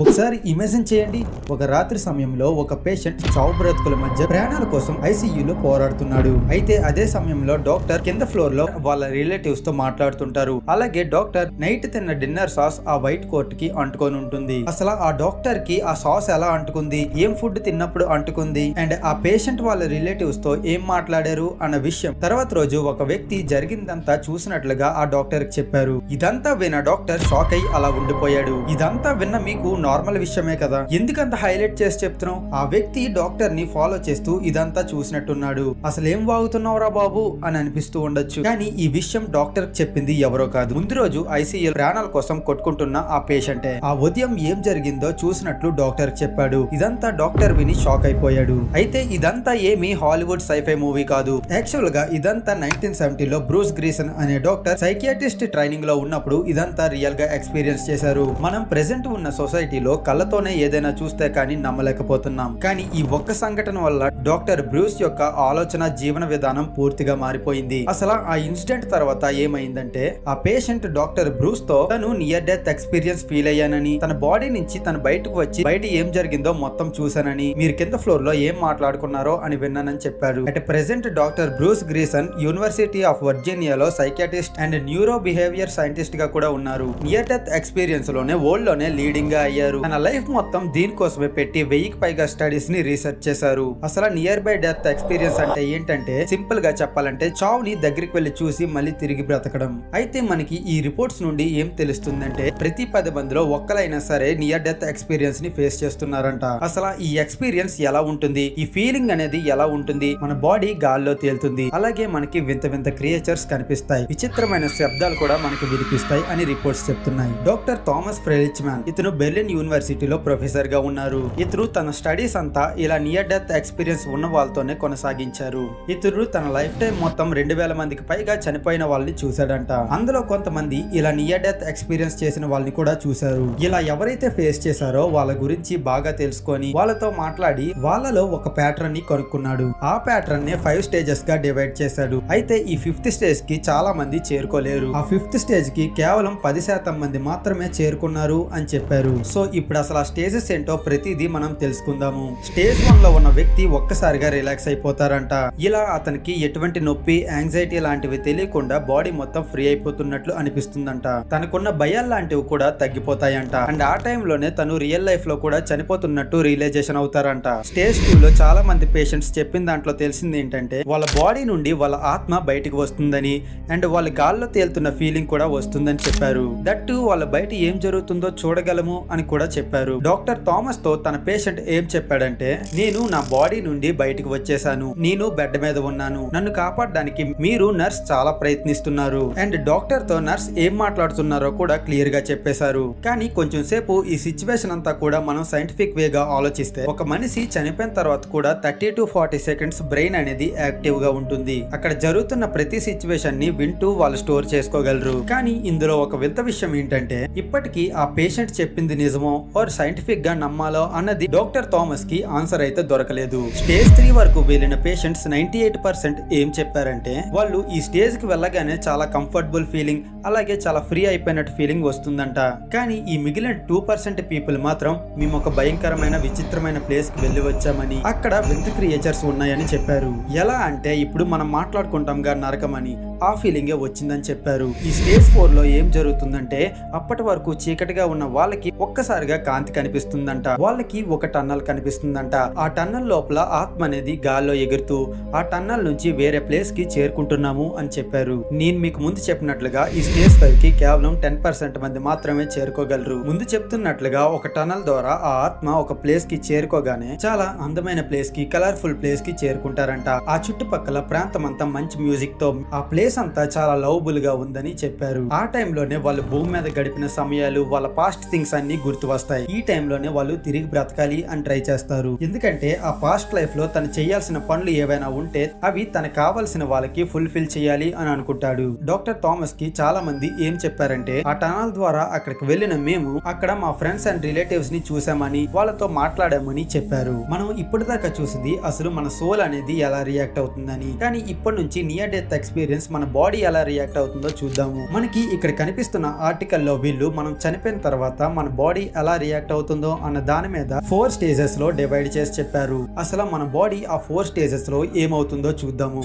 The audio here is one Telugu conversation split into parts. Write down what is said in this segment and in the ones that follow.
ఒకసారి ఇమేజిన్ చేయండి, ఒక రాత్రి సమయంలో ఒక పేషెంట్ చావు బ్రతుకుల మధ్య ప్రాణాల కోసం ఐసీయూలో పోరాడుతున్నాడు. అయితే అదే సమయంలో డాక్టర్ కింద ఫ్లోర్ లో వాళ్ళ రిలేటివ్స్ తో మాట్లాడుతుంటారు. అలాగే డాక్టర్ నైట్ తిన్న డిన్నర్ సాస్ ఆ వైట్ కోట్ కి అంటుకొని ఉంటుంది. అసలు ఆ డాక్టర్ కి ఆ సాస్ ఎలా అంటుకుంది, ఏం ఫుడ్ తిన్నప్పుడు అంటుకుంది, అండ్ ఆ పేషెంట్ వాళ్ళ రిలేటివ్స్ తో ఏం మాట్లాడారు అన్న విషయం తర్వాత రోజు ఒక వ్యక్తి జరిగిందంతా చూసినట్లుగా ఆ డాక్టర్ కి చెప్పారు. ఇదంతా విన్న డాక్టర్ షాక్ అయి అలా ఉండిపోయాడు. ఇదంతా విన్న మీకు నార్మల్ విషయమే కదా, ఎందుకంత హైలైట్ చేసి చెప్తున్నావు? ఆ వ్యక్తి డాక్టర్ ని ఫాలో చేస్తూ ఇదంతా చూసినట్టున్నాడు. అసలు ఏం వాగుతున్నావురా బాబు అని అనిపిస్తూ ఉండొచ్చు. కానీ ఈ విషయం డాక్టర్ చెప్పింది ఎవరో కాదు, ముందు రోజు ఐసీయూ ప్రాణాల కోసం కొట్టుకుంటున్న ఆ పేషెంటే. ఆ ఉదయం ఏం జరిగిందో చూసినట్లు డాక్టర్ చెప్పాడు. ఇదంతా డాక్టర్ విని షాక్ అయిపోయాడు. అయితే ఇదంతా ఏమీ హాలీవుడ్ సైఫై మూవీ కాదు. యాక్చువల్ గా ఇదంతా 1970లో బ్రూస్ గ్రీసన్ అనే డాక్టర్ సైకియాట్రిస్ట్ ట్రైనింగ్ లో ఉన్నప్పుడు ఇదంతా రియల్ గా ఎక్స్పీరియన్స్ చేశారు. మనం ప్రెసెంట్ ఉన్న సొసైటీలో కళ్ళతోనే ఏదైనా చూస్తే కానీ నమ్మలేకపోతున్నాం. కానీ ఈ ఒక్క సంఘటన వల్ల డాక్టర్ బ్రూస్ యొక్క ఆలోచన, జీవన విధానం పూర్తిగా మారిపోయింది. అసలు ఆ ఇన్సిడెంట్ తర్వాత ఏమైందంటే, ఆ పేషెంట్ డాక్టర్ బ్రూస్ తో తను నియర్ డెత్ ఎక్స్పీరియన్స్ ఫీల్ అయ్యానని, తన బాడీ నుంచి తన బయటకు వచ్చి బయట ఏం జరిగిందో మొత్తం చూశానని, మీరు కింద ఫ్లోర్ లో ఏం మాట్లాడుకున్నారో అని విన్నానని చెప్పారు. At present doctor Bruce Greyson university of వర్జీనియాలో psychiatrist and neuro behaviour scientist గా కూడా ఉన్నారు. నియర్ డెత్ ఎక్స్పీరియన్స్ లోనే వరల్డ్ లోనే లీడింగ్ గా అయ్యారు. తన లైఫ్ మొత్తం దీనికోసమే పెట్టి 1000కి పైగా స్టడీస్ ని రీసెర్చ్ చేశారు. అసలు నియర్ బై డెత్ ఎక్స్పీరియన్స్ అంటే ఏంటంటే, సింపుల్ గా చెప్పాలంటే చావుని దగ్గరికి వెళ్లి చూసి మళ్ళీ తిరిగి బ్రతకడం. అయితే మనకి ఈ రిపోర్ట్స్ నుండి ఏం తెలుస్తుందంటే, ప్రతి 10 మందిలో ఒక్కలైనా సరే నియర్ డెత్ ఎక్స్పీరియన్స్ ని ఫేస్ చేస్తున్నారంట. అసలు ఈ ఎక్స్పీరియన్స్ ఎలా ఉంటుంది, ఈ ఫీలింగ్ అనేది ఎలా ఉంటుంది, మన బాడీ గాల్లో తేలుతుంది, అలాగే మనకి వింత వింత క్రియేచర్స్ కనిపిస్తాయి, విచిత్రమైన శబ్దాలు కూడా మనకి వినిపిస్తాయి అని రిపోర్ట్స్ చెప్తున్నాయి. డాక్టర్ థామస్ ఫ్రెలిచ్మాన్ ఇతను బెర్లిన్ యూనివర్సిటీలో ప్రొఫెసర్ గా ఉన్నారు. ఇతను తన స్టడీస్ అంతా ఇలా నియర్ డెత్ ఎక్స్పీరియన్స్ ఉన్న వాళ్ళతోనే కొనసాగించారు. ఇతను తన లైఫ్ టైం మొత్తం 2000 మందికి పైగా చనిపోయిన వాళ్ళని చూశాడంట. అందులో కొంతమంది ఇలా నియర్ డెత్ ఎక్స్పీరియన్స్ చేసిన వాళ్ళని కూడా చూశారు. ఇలా ఎవరైతే ఫేస్ చేశారో వాళ్ళ గురించి బాగా తెలుసుకొని వాళ్ళతో మాట్లాడి వాళ్ళలో ఒక ప్యాటర్న్ ని కనుక్కున్నాడు. ఆ ప్యాటర్న్ ని 5 స్టేజెస్ గా డివైడ్ చేశాడు. అయితే ఈ 5th స్టేజ్ కి చాలా మంది చేరుకోలేరు. ఆ 5th స్టేజ్ కి కేవలం 10% మంది మాత్రమే చేరుకున్నారు అని చెప్పారు. సో ఇప్పుడు అసలు ఆ స్టేజెస్ ఏంటో ప్రతిదీ మనం తెలుసుకుందాము. స్టేజ్ 1 లో ఉన్న వ్యక్తి ఒక్కసారిగా రిలాక్స్ అయిపోతారంట. ఇలా అతనికి ఎటువంటి నొప్పి, యాంగ్జైటీ లాంటివి తెలియకుండా బాడీ మొత్తం ఫ్రీ అయిపోతున్నట్లు అనిపిస్తుందంట. తనకున్న భయాలు లాంటివి కూడా తగ్గిపోతాయంట. అండ్ ఆ టైంలోనే తను రియల్ లైఫ్ లో కూడా చనిపోతున్నట్టు రియలైజేషన్ అవుతారంట. స్టేజ్ 2 లో చాలా మంది పేషెంట్స్ చెప్పిన దాంట్లో తెలిసింది ఏంటంటే, వాళ్ళ బాడీ నుండి వాళ్ళ ఆత్మ బయటకు వస్తుందని, అండ్ వాళ్ళ గాల్లో తేలుతున్న ఫీలింగ్ కూడా వస్తుందని చెప్పారు. దట్టు వాళ్ళ బయట ఏం జరుగుతుందో చూడగలము అని కూడా చెప్పారు. డాక్టర్ థామస్ తో తన పేషెంట్ ఏం చెప్పాడంటే, నేను నా బాడీ నుండి బయటకు వచ్చేసాను, నేను బెడ్ మీద ఉన్నాను, నన్ను కాపాడడానికి మీరు నర్స్ చాలా ప్రయత్నిస్తున్నారు. అండ్ డాక్టర్ తో నర్స్ ఏం మాట్లాడుతున్నారో కూడా క్లియర్ గా చెప్పేశారు. కానీ కొంచెం సేపు ఈ సిచ్యువేషన్ అంతా కూడా మనం సైంటిఫిక్ వేగా ఆలోచిస్తే, ఒక మనిషి చనిపోయిన తర్వాత కూడా 30 to 40 సెకండ్స్ బ్రెయిన్ అనేది యాక్టివ్ గా ఉంటుంది. అక్కడ జరుగుతున్న ప్రతి సిచ్యువేషన్ ని వింటూ వాళ్ళు స్టోర్ చేసుకోగలరు. కానీ ఇందులో ఒక వింత విషయం ఏంటంటే, ఇప్పటికీ ఆ పేషెంట్ చెప్పింది నిజమో ఆర్ సైంటిఫిక్ గా నమ్మాలో అన్నది డాక్టర్ థామస్ కి ఆన్సర్ అయితే దొరకలేదు. స్టేజ్ 3 వరకు వెళ్ళిన పేషెంట్స్ 98% ఏం చెప్పారంటే, వాళ్ళు ఈ స్టేజ్ కి వెళ్ళగానే చాలా కంఫర్టబుల్ ఫీలింగ్, అలాగే చాలా ఫ్రీ అయిపోయినట్టు ఫీలింగ్ వస్తుందంట. కానీ ఈ మిగిలిన 2% పీపుల్ మాత్రం, మేము ఒక భయంకరమైన విచిత్రమైన ప్లేస్ కి వెళ్ళి వచ్చామని, అక్కడ వింత క్రియేచర్స్ ఉన్నాయని చెప్పారు. ఎలా అంటే, ఇప్పుడు మనం మాట్లాడుకుంటాంగా నరకం అని, ఆ ఫీలింగే వచ్చిందని చెప్పారు. ఈ స్టేజ్ 4 లో ఏం జరుగుతుందంటే, అప్పటి వరకు చీకటిగా ఉన్న వాళ్ళకి ఒక్కసారిగా కాంతి కనిపిస్తుందంట. వాళ్ళకి ఒక టన్నల్ కనిపిస్తుందంట. ఆ టన్నల్ లోపల ఆత్మ అనేది గాల్లో ఎగురుతూ ఆ టన్నల్ నుంచి వేరే ప్లేస్ కి చేరుకుంటున్నాము అని చెప్పారు. నేను మీకు ముందు చెప్పినట్లుగా ఈ స్టేజ్ 5 కి కేవలం 10% మంది మాత్రమే చేరుకోగలరు. ముందు చెప్తున్నట్లుగా ఒక టన్నల్ ద్వారా ఆ ఆత్మ ఒక ప్లేస్ కి చేరుకోగానే చాలా అందమైన ప్లేస్ కి, కలర్ఫుల్ ప్లేస్ కి చేరుకుంటారంట. ఆ చుట్టుపక్కల ప్రాంతం అంతా మంచి మ్యూజిక్ తో ఆ ప్లేస్ అంతా చాలా లవబుల్ గా ఉందని చెప్పారు. ఆ టైంలోనే వాళ్ళు భూమి మీద గడిపిన సమయాలు, వాళ్ళ పాస్ట్ థింగ్స్ అన్ని గుర్తు వస్తాయి. ఈ టైంలోనే వాళ్ళు తిరిగి బ్రతకాలి అని ట్రై చేస్తారు. ఎందుకంటే ఆ పాస్ట్ లైఫ్ లో తను చేయాల్సిన పనులు ఏవైనా ఉంటే అవి తనకు కావాల్సిన వాళ్ళకి ఫుల్ఫిల్ చేయాలి అని అనుకుంటాడు. డాక్టర్ థామస్ కి చాలా మంది ఏం చెప్పారంటే, ఆ టనల్ ద్వారా అక్కడికి వెళ్ళిన మేము అక్కడ మా ఫ్రెండ్స్ అండ్ రిలేటివ్స్ ని చూసామని, వాళ్ళతో మాట్లాడామని చెప్పారు. మనం ఇప్పటిదాకా చూసింది అసలు మన సోల్ అనేది ఎలా రియాక్ట్ అవుతుందని. కానీ ఇప్పటి నుంచి నియర్ డెత్ ఎక్స్పీరియన్స్ మన బాడీ ఎలా రియాక్ట్ అవుతుందో చూద్దాము. మనకి ఇక్కడ కనిపిస్తున్న ఆర్టికల్లో వీళ్ళు మనం చనిపోయిన తర్వాత మన బాడీ ఎలా రియాక్ట్ అవుతుందో అన్న దాని మీద 4 స్టేజెస్ లో డివైడ్ చేసి చెప్పారు. అసలు మన బాడీ ఆ 4 స్టేజెస్ లో ఏమవుతుందో చూద్దాము.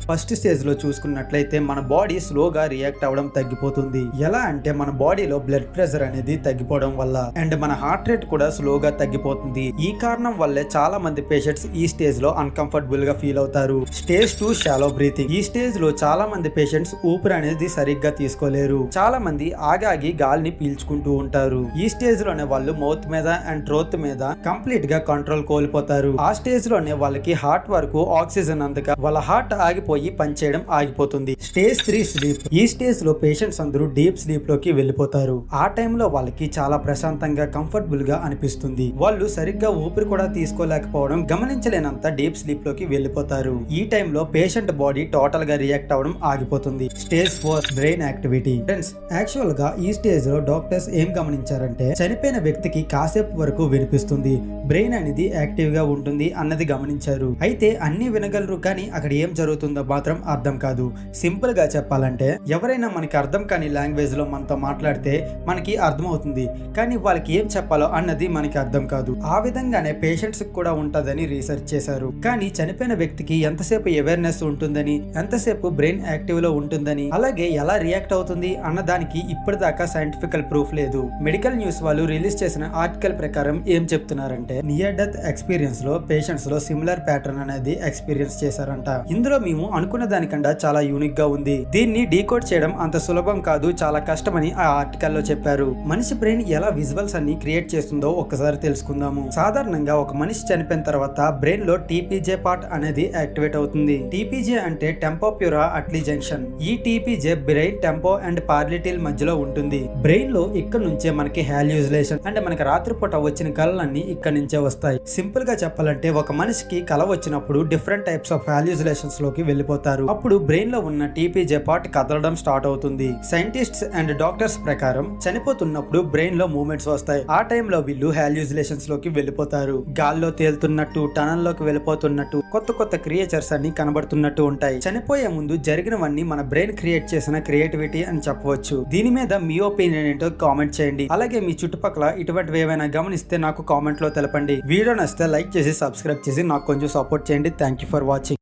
ఫస్ట్ స్టేజ్ లో చూసుకున్నట్లయితే మన బాడీ స్లోగా రియాక్ట్ అవ్వడం తగ్గిపోతుంది. ఎలా అంటే మన బాడీలో బ్లడ్ ప్రెషర్ అనేది తగ్గిపోవడం వల్ల అండ్ మన హార్ట్ రేట్ కూడా స్లోగా తగ్గిపోతుంది. ఈ కారణం వల్లే చాలా మంది పేషెంట్స్ ఈ స్టేజ్ లో అన్కంఫర్టబుల్ గా ఫీల్ అవుతారు. Stage 2 shallow breathing. ఈ స్టేజ్ లో చాలా మంది పేషెంట్స్ ఊపిరి అనేది సరిగ్గా తీసుకోలేరు. చాలా మంది ఆగాగి గాలిని పీల్చుకుంటూ ఉంటారు. ఈ స్టేజ్ లోనే వాళ్ళు మౌత్ మీద అండ్ థ్రోట్ మీద కంప్లీట్ గా కంట్రోల్ కోల్పోతారు. ఆ స్టేజ్ లోనే వాళ్ళకి హార్ట్ వరకు ఆక్సిజన్ అందక వాళ్ళ హార్ట్ ఆగిపోయి పనిచేయడం ఆగిపోతుంది. Stage 3 sleep. ఈ స్టేజ్ లో పేషెంట్స్ అందరూ డీప్ స్లీప్ లోకి వెళ్ళిపోతారు. ఆ టైంలో వాళ్ళకి చాలా ప్రశాంతంగా కంఫర్టబుల్ గా అనిపిస్తుంది. వాళ్ళు సరిగ్గా ఊపిరి కూడా తీసుకోలేకపోవడం గమనించలేనంత డీప్ స్లీప్ లోకి వెళ్ళిపోతారు. ఈ టైంలో పేషెంట్ బాడీ టోటల్ గా రియాక్ట్ అవ్వడం ఆగిపోతుంది. Stage 4 brain activity. Friends, actual గా ఈ స్టేజ్ లో డాక్టర్స్ ఏం గమనించారంటే చనిపోయిన వ్యక్తికి కాసేపు వరకు వినిపిస్తుంది, బ్రెయిన్ అనేది యాక్టివ్ గా ఉంటుంది అన్నది గమనించారు. అయితే అన్ని వినగలరు కానీ అక్కడ ఏం జరుగుతుందో మాత్రం అర్థం కాదు. సింపుల్ గా చెప్పాలంటే ఎవరైనా మనకి అర్థం కాని లాంగ్వేజ్ లో మనతో మాట్లాడితే మనకి అర్థం అవుతుంది, కానీ వాళ్ళకి ఏం చెప్పాలో అన్నది మనకి అర్థం కాదు. ఆ విధంగానే పేషెంట్స్ కూడా ఉంటదని రీసెర్చ్ చేశారు. కానీ చనిపోయిన వ్యక్తికి ఎంతసేపు అవేర్నెస్ ఉంటుందని, ఎంతసేపు బ్రెయిన్ యాక్టివ్ లో ఉంటుందని, అలాగే ఎలా రియాక్ట్ అవుతుంది అన్న దానికి ఇప్పటిదాకా సైంటిఫికల్ ప్రూఫ్ లేదు. మెడికల్ న్యూస్ వాళ్ళు రిలీజ్ చేసిన ఆర్టికల్ ప్రకారం ఏం చెప్తున్నారంటే నియర్ డెత్ ఎక్స్పీరియన్స్ లో పేషెంట్స్ లో సిమిలర్ ప్యాటర్న్ అనేది ఎక్స్పీరియన్స్ చేశారంట. ఇందులో మేము అనుకున్న దానికంటే చాలా యూనిక్ గా ఉంది. దీన్ని డీకోడ్ చేయడం అంత సులభం కాదు, చాలా కష్టమని ఆ ఆర్టికల్లో చెప్పారు. మనిషి బ్రెయిన్ ఎలా విజువల్స్ అన్ని క్రియేట్ చేస్తుందో ఒక్కసారి తెలుసుకుందాము. సాధారణంగా ఒక మనిషి చనిపోయిన తర్వాత బ్రెయిన్ లో టీపీజే పార్ట్ అనేది యాక్టివేట్ అవుతుంది. టీపీజే అంటే టెంపోప్యూరా అట్లీ జంక్షన్. ఈ టీపీజే బ్రెయిన్ టెంపో అండ్ పార్లిటిల్ మధ్యలో ఉంటుంది. బ్రెయిన్ లో ఇక్కడ నుంచే మనకి హాల్యూజినేషన్ అంటే మనకి రాత్రిపూట వచ్చిన కళలన్నీ ఇక్కడ నుంచే వస్తాయి. సింపుల్ గా చెప్పాలంటే ఒక మనిషికి కళ వచ్చినప్పుడు డిఫరెంట్ టైప్స్ ఆఫ్ హాల్యూజినేషన్స్ లోకి వెళ్ళిపోతారు. అప్పుడు బ్రెయిన్ లో ఉన్న టీపీజే పార్ట్ కదలడం స్టార్ట్ అవుతుంది. సైంటిస్ట్స్ అండ్ డాక్టర్స్ ప్రకారం చనిపోతున్నప్పుడు బ్రెయిన్ లో మూవ్మెంట్స్ వస్తాయి. ఆ టైంలో వీళ్ళు హాల్యూజినేషన్స్ లోకి వెళ్ళిపోతారు. గాల్లో తేలుతున్నట్టు, టనల్ లోకి వెళ్ళిపోతున్నట్టు, కొత్త కొత్త క్రియేచర్స్ అన్ని కనబడుతున్నట్టు ఉంటాయి. చనిపోయే ముందు జరిగినవన్నీ మన బ్రెయిన్ క్రియేట్ చేసిన క్రియేటివిటీ అని చెప్పవచ్చు. దీని మీద మీ ఒపీనియన్ ఏంటో కామెంట్ చేయండి. అలాగే మీ చుట్టుపక్కల ఇటువంటివి ఏమైనా గమనిస్తే నాకు కామెంట్ లో తెలపండి. వీడియో నచ్చితే లైక్ చేసి సబ్స్క్రైబ్ చేసి నాకు కొంచెం సపోర్ట్ చేయండి. Thank you for watching.